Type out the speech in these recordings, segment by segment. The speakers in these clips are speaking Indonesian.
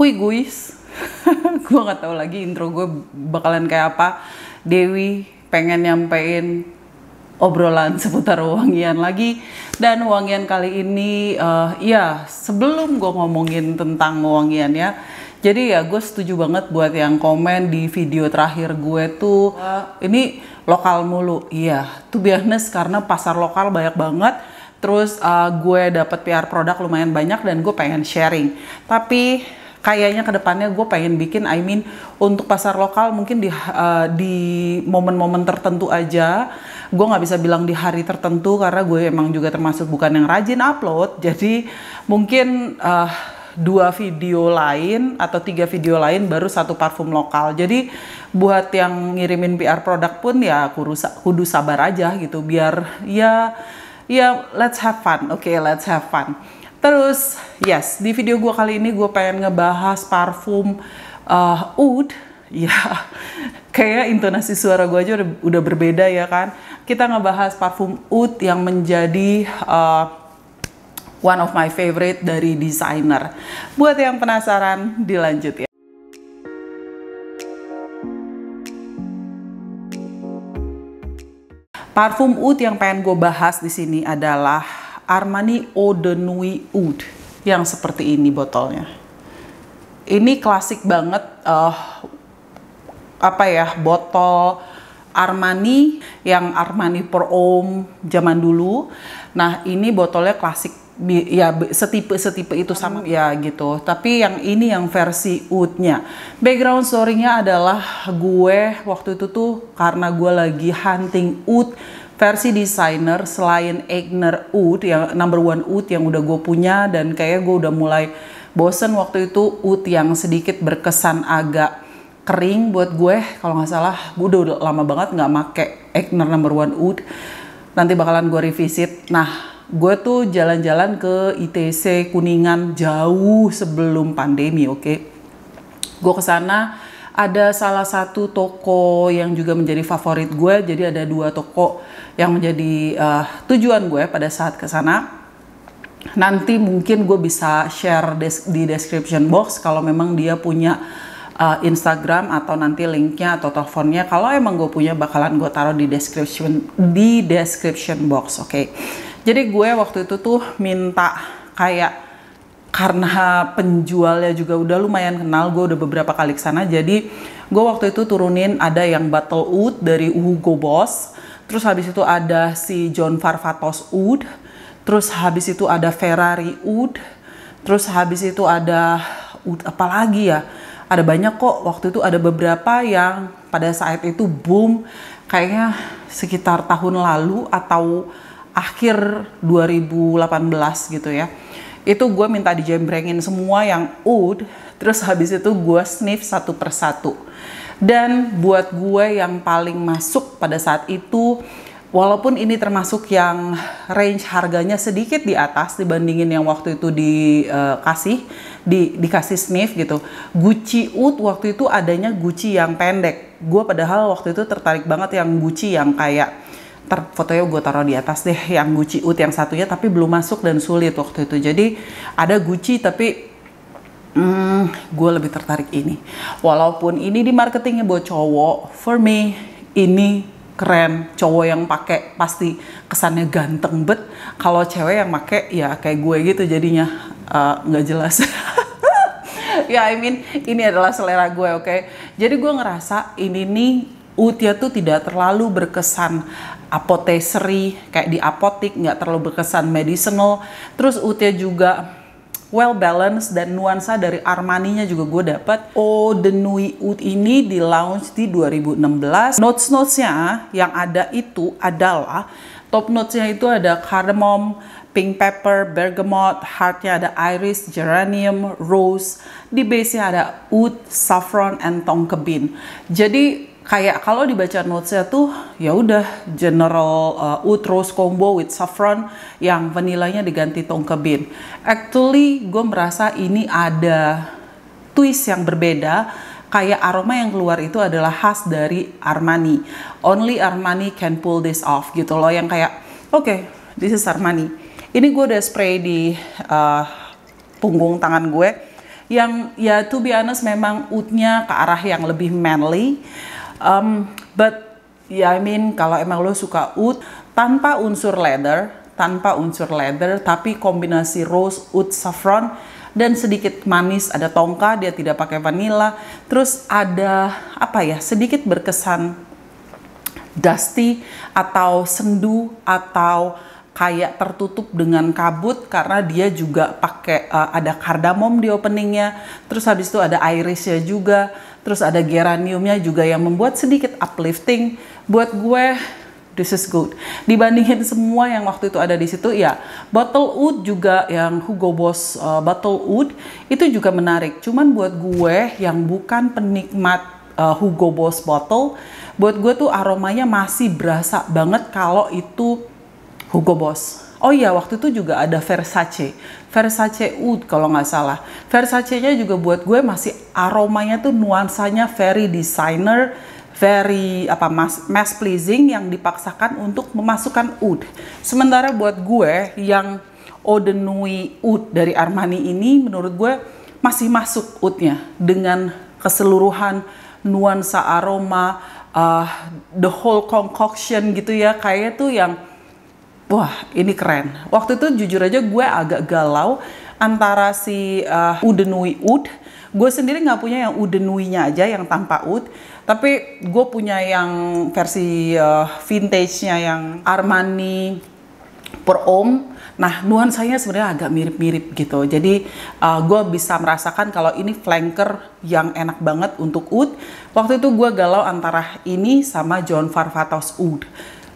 Hui guys, gue nggak tahu lagi intro gue bakalan kayak apa. Dewi pengen nyampein obrolan seputar wangian lagi, dan wangian kali ini ya sebelum gue ngomongin tentang wangian ya, jadi ya gue setuju banget buat yang komen di video terakhir gue tuh ini lokal mulu. Iya, to be honest, karena pasar lokal banyak banget. Terus gue dapet PR produk lumayan banyak dan gue pengen sharing. Tapi kayaknya kedepannya gue pengen bikin, untuk pasar lokal mungkin di momen-momen tertentu aja. Gue nggak bisa bilang di hari tertentu karena gue emang juga termasuk bukan yang rajin upload. Jadi mungkin 2 video lain atau 3 video lain baru 1 parfum lokal. Jadi buat yang ngirimin PR produk pun ya kudu sabar aja gitu, biar ya let's have fun. Oke, let's have fun. Terus, yes, di video gue kali ini gue pengen ngebahas parfum oud. Ya, kayak intonasi suara gue aja udah berbeda ya kan. Kita ngebahas parfum oud yang menjadi one of my favorite dari desainer. Buat yang penasaran, dilanjut ya. Parfum oud yang pengen gue bahas di sini adalah Armani Eau de Nuit Oud yang seperti ini botolnya. Ini klasik banget, botol Armani yang Armani Per Homme zaman dulu. Nah, ini botolnya klasik, ya setipe itu sama ya gitu. Tapi yang ini yang versi oud-nya. Background story-nya adalah gue waktu itu tuh karena gue lagi hunting oud versi desainer selain Aigner Oud yang number 1 oud yang udah gue punya, dan kayak gue udah mulai bosen waktu itu oud yang sedikit berkesan agak kering buat gue. Kalau nggak salah gue udah lama banget nggak make Aigner number 1 oud. Nanti bakalan gue revisit. Nah, gue tuh jalan-jalan ke ITC Kuningan jauh sebelum pandemi, oke. Gue kesana, ada salah satu toko yang juga menjadi favorit gue. Jadi ada 2 toko yang menjadi tujuan gue pada saat kesana. Nanti mungkin gue bisa share di description box kalau memang dia punya Instagram atau nanti linknya atau teleponnya. Kalau emang gue punya, bakalan gue taruh di description box, oke. Jadi gue waktu itu tuh minta kayak, karena penjualnya juga udah lumayan kenal, gue udah beberapa kali kesana. Jadi gue waktu itu turunin ada yang Battle Oud dari Hugo Boss. Terus habis itu ada si John Varvatos Oud. Terus habis itu ada Ferrari Oud. Terus habis itu ada oud apa lagi ya? Ada banyak kok. Waktu itu ada beberapa yang pada saat itu boom. Kayaknya sekitar tahun lalu atau akhir 2018 gitu ya. Itu gue minta dijembrengin semua yang oud. Terus habis itu gue sniff satu persatu. Dan buat gue yang paling masuk pada saat itu, walaupun ini termasuk yang range harganya sedikit di atas dibandingin yang waktu itu dikasih sniff gitu. Gucci Oud waktu itu adanya Gucci yang pendek. Gue padahal waktu itu tertarik banget yang Gucci yang kayak, fotonya gue taruh di atas deh, yang Gucci Oud yang satunya, tapi belum masuk dan sulit waktu itu. Jadi ada Gucci tapi gue lebih tertarik ini. Walaupun ini di marketingnya buat cowok, for me ini keren. Cowok yang pakai pasti kesannya ganteng, bet kalau cewek yang pakai ya kayak gue gitu jadinya nggak jelas. Ya, ini adalah selera gue, oke. Jadi gue ngerasa ini nih oud-nya tuh tidak terlalu berkesan apothecary kayak di apotik, nggak terlalu berkesan medicinal. Terus oud-nya juga well balanced, dan nuansa dari Armani-nya juga gue dapet. Eau de Nuit Oud ini di launch di 2016. Notes-nya yang ada itu adalah, top notes-nya itu ada cardamom, pink pepper, bergamot, heart-nya ada iris, geranium, rose. Di base-nya ada oud, saffron, and tonka bean. Jadi kayak kalau dibaca notes-nya tuh ya udah general oud rose combo with saffron, yang vanilanya diganti tonka bean. Actually gue merasa ini ada twist yang berbeda, kayak aroma yang keluar itu adalah khas dari Armani. Only Armani can pull this off gitu loh, yang kayak okay, this is Armani. Ini gue udah spray di punggung tangan gue. yang ya to be honest memang oud-nya ke arah yang lebih manly. But ya I mean kalau emang lo suka oud tanpa unsur leather, tapi kombinasi rose, oud, saffron dan sedikit manis, ada tongka, dia tidak pakai vanilla. Terus ada apa ya, sedikit berkesan dusty atau sendu atau kayak tertutup dengan kabut karena dia juga pakai ada kardamom di openingnya. Terus habis itu ada irisnya juga. Terus ada geraniumnya juga yang membuat sedikit uplifting. Buat gue, this is good. Dibandingin semua yang waktu itu ada di situ, ya bottle oud juga yang Hugo Boss bottle oud itu juga menarik. Cuman buat gue yang bukan penikmat Hugo Boss bottle, buat gue tuh aromanya masih berasa banget kalau itu Hugo Boss. Oh iya, waktu itu juga ada Versace oud kalau nggak salah. Versace-nya juga buat gue masih aromanya tuh nuansanya very designer, very mass pleasing yang dipaksakan untuk memasukkan oud. Sementara buat gue yang Eau de Nuit oud dari Armani ini menurut gue masih masuk oudnya dengan keseluruhan nuansa aroma, the whole concoction gitu ya, kayak tuh yang wah ini keren. Waktu itu jujur aja gue agak galau antara si Eau de Nuit oud. Gue sendiri nggak punya yang Eau de Nuit-nya aja yang tanpa oud, tapi gue punya yang versi vintage-nya yang Armani Pour Homme. Nah nuansanya sebenarnya agak mirip-mirip gitu. Jadi gue bisa merasakan kalau ini flanker yang enak banget untuk oud. Waktu itu gue galau antara ini sama John Varvatos oud.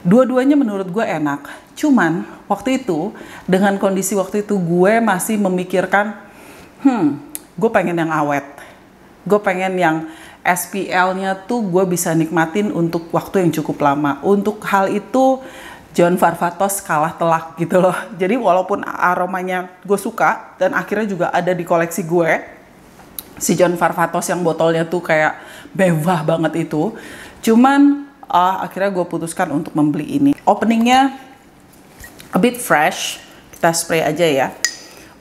Dua-duanya menurut gue enak. Cuman waktu itu dengan kondisi waktu itu gue masih memikirkan, gue pengen yang awet. Gue pengen yang SPL-nya tuh gue bisa nikmatin untuk waktu yang cukup lama. Untuk hal itu John Varvatos kalah telak gitu loh. Jadi walaupun aromanya gue suka dan akhirnya juga ada di koleksi gue, si John Varvatos yang botolnya tuh kayak mewah banget itu. Cuman akhirnya gue putuskan untuk membeli ini. Openingnya a bit fresh, kita spray aja ya.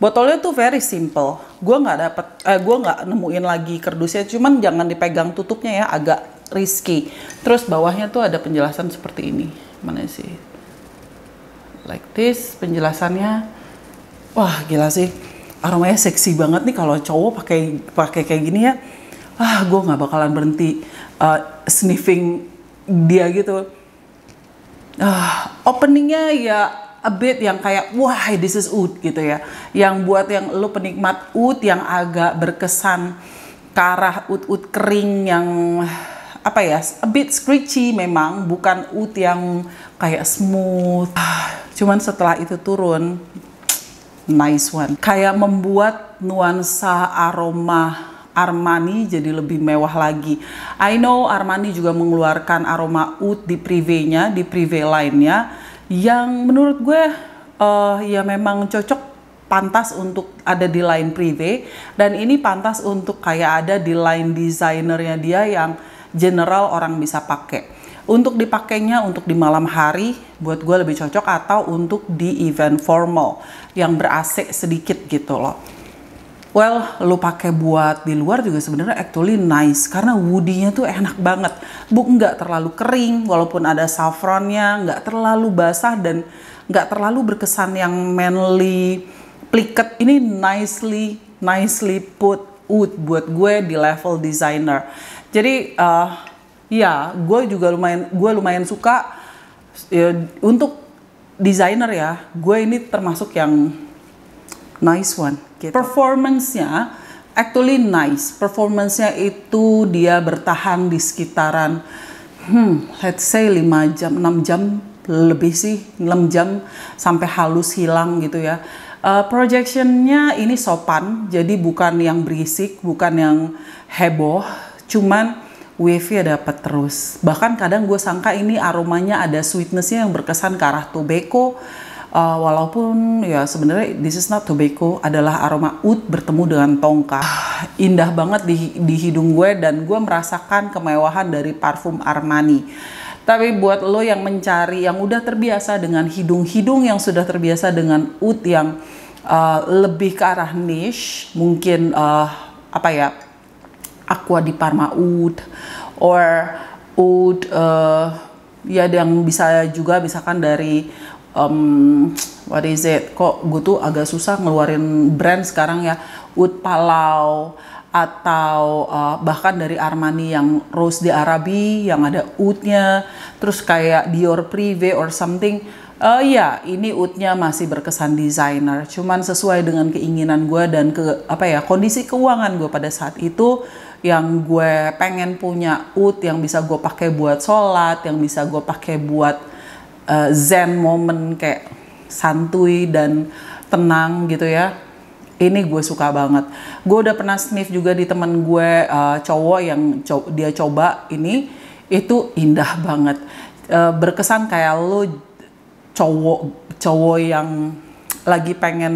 Botolnya tuh very simple. Gue nggak nemuin lagi kardusnya, cuman jangan dipegang tutupnya ya, agak risky. Terus bawahnya tuh ada penjelasan seperti ini. Mana sih? Like this penjelasannya. Wah gila sih, aromanya seksi banget nih kalau cowok pakai kayak gini ya. Gue nggak bakalan berhenti sniffing dia gitu. Openingnya ya a bit yang kayak wah this is oud gitu ya, yang buat yang lo penikmat oud yang agak berkesan ke arah oud kering yang apa ya, a bit scratchy memang, bukan oud yang kayak smooth. Cuman setelah itu turun, nice one, kayak membuat nuansa aroma Armani jadi lebih mewah lagi. I know Armani juga mengeluarkan aroma oud di Privé-nya, di Privé line-nya, yang menurut gue ya memang cocok, pantas untuk ada di line Privé, dan ini pantas untuk kayak ada di line desainernya dia yang general orang bisa pakai. Untuk dipakainya untuk di malam hari buat gue lebih cocok, atau untuk di event formal yang ber-AC sedikit gitu loh. Well, lo pakai buat di luar juga sebenarnya actually nice karena woody-nya tuh enak banget. Nggak terlalu kering, walaupun ada saffronnya, nggak terlalu basah dan nggak terlalu berkesan yang manly, pliket. Ini nicely put oud buat gue di level designer. Jadi ya, gue lumayan suka ya, untuk designer ya. Gue ini termasuk yang nice one. Performance-nya actually nice. Performance-nya itu dia bertahan di sekitaran let's say 5 jam, 6 jam lebih sih, 6 jam sampai halus hilang gitu ya. Projection-nya ini sopan, jadi bukan yang berisik, bukan yang heboh, cuman wave-nya dapat terus. Bahkan kadang gue sangka ini aromanya ada sweetness-nya yang berkesan ke arah tobacco. Walaupun ya sebenarnya this is not tobacco, adalah aroma oud bertemu dengan tongka. Indah banget di hidung gue, dan gue merasakan kemewahan dari parfum Armani. Tapi buat lo yang mencari, yang udah terbiasa dengan hidung yang sudah terbiasa dengan oud yang lebih ke arah niche, mungkin apa ya, Aqua di Parma Oud or Oud ya yang bisa juga misalkan dari what is it, kok gue tuh agak susah ngeluarin brand sekarang ya, Oud Palau atau bahkan dari Armani yang Rose d'Arabie yang ada oudnya, terus kayak Dior Privé or something. Ya, ini oudnya masih berkesan desainer, cuman sesuai dengan keinginan gue dan kondisi keuangan gue pada saat itu, yang gue pengen punya oud yang bisa gue pakai buat sholat, yang bisa gue pakai buat zen moment kayak santuy dan tenang gitu ya. Ini gue suka banget. Gue udah pernah sniff juga di temen gue cowok yang dia coba ini, itu indah banget. Berkesan kayak lo cowok yang lagi pengen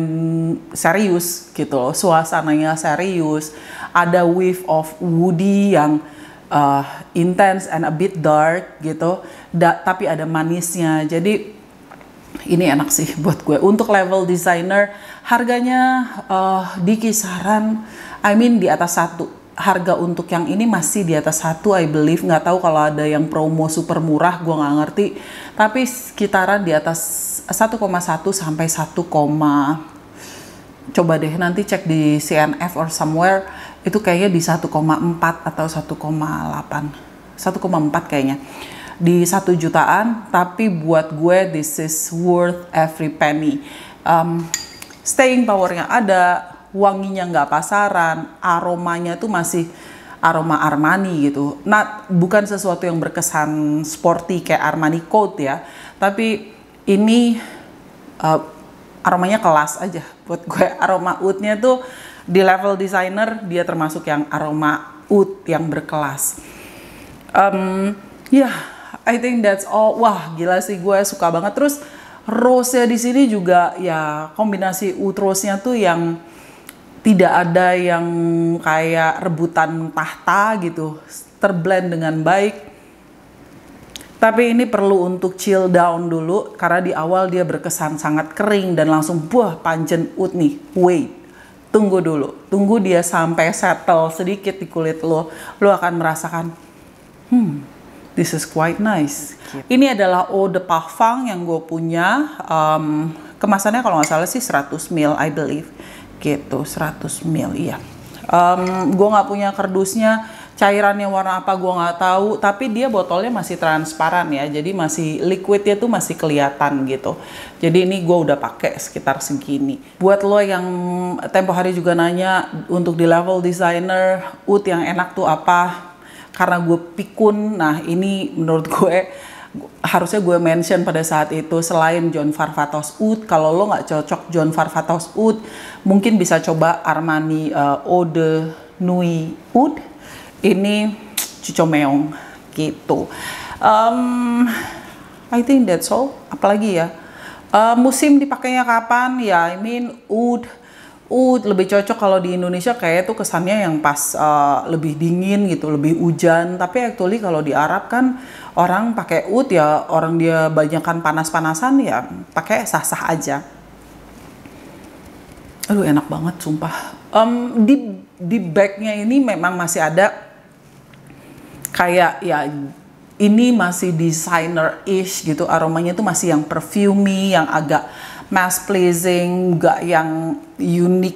serius gitu loh, suasananya serius. Ada wave of woody yang intense and a bit dark gitu, tapi ada manisnya. Jadi ini enak sih buat gue. Untuk level designer, harganya di kisaran, di atas 1. Harga untuk yang ini masih di atas 1, I believe. Nggak tahu kalau ada yang promo super murah, gue nggak ngerti. Tapi sekitaran di atas 1,1 sampai 1, coba deh nanti cek di CNF or somewhere, itu kayaknya di 1,4 atau 1,8. 1,4 kayaknya. Di 1 jutaan, tapi buat gue this is worth every penny. Staying powernya ada, wanginya nggak pasaran, aromanya tuh masih aroma Armani gitu. Nah, bukan sesuatu yang berkesan sporty kayak Armani Coat ya, tapi ini aromanya kelas aja buat gue. Aroma oudnya tuh di level designer dia termasuk yang aroma oud yang berkelas. I think that's all. Wah, gila sih, gue suka banget. Terus rose-nya di sini juga ya, kombinasi oud rose-nya tuh yang tidak ada yang kayak rebutan tahta gitu, terblend dengan baik. Tapi ini perlu untuk chill down dulu karena di awal dia berkesan sangat kering dan langsung buah pungent oud nih. Wait, tunggu dulu, tunggu dia sampai settle sedikit di kulit lo akan merasakan this is quite nice. Ini adalah eau de parfum yang gue punya. Kemasannya kalau nggak salah sih 100 ml, I believe. Gitu, 100 ml, iya. Gue nggak punya kardusnya, cairannya warna apa gue nggak tahu. Tapi dia botolnya masih transparan ya, jadi masih liquidnya tuh masih kelihatan gitu. Jadi ini gue udah pakai sekitar segini. Buat lo yang tempo hari juga nanya untuk di level designer, oud yang enak tuh apa? Karena gue pikun, nah ini menurut gue harusnya gue mention pada saat itu, selain John Varvatos Oud, kalau lo nggak cocok John Varvatos Oud, mungkin bisa coba Armani Eau de Nuit Oud. Ini Cucomeong gitu. I think that's all. Apalagi ya, musim dipakainya kapan ya? Oud lebih cocok kalau di Indonesia kayak tuh kesannya yang pas lebih dingin gitu, lebih hujan. Tapi actually kalau di Arab kan orang pakai oud ya, orang dia banyakan panas-panasan ya pakai sah-sah aja. Aduh, enak banget sumpah. Di bagnya ini memang masih ada kayak ya, ini masih designer-ish gitu, aromanya tuh masih yang perfumey, yang agak mass pleasing, nggak yang unik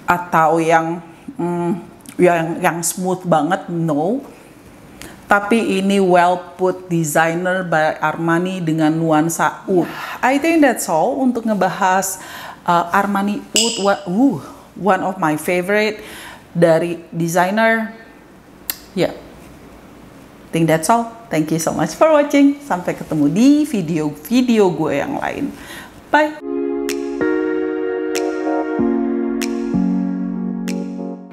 atau yang smooth banget, no. Tapi ini well put designer by Armani dengan nuansa oud. I think that's all untuk ngebahas Armani Oud, one of my favorite dari designer. Yeah, I think that's all. Thank you so much for watching. Sampai ketemu di video-video gue yang lain. Bye.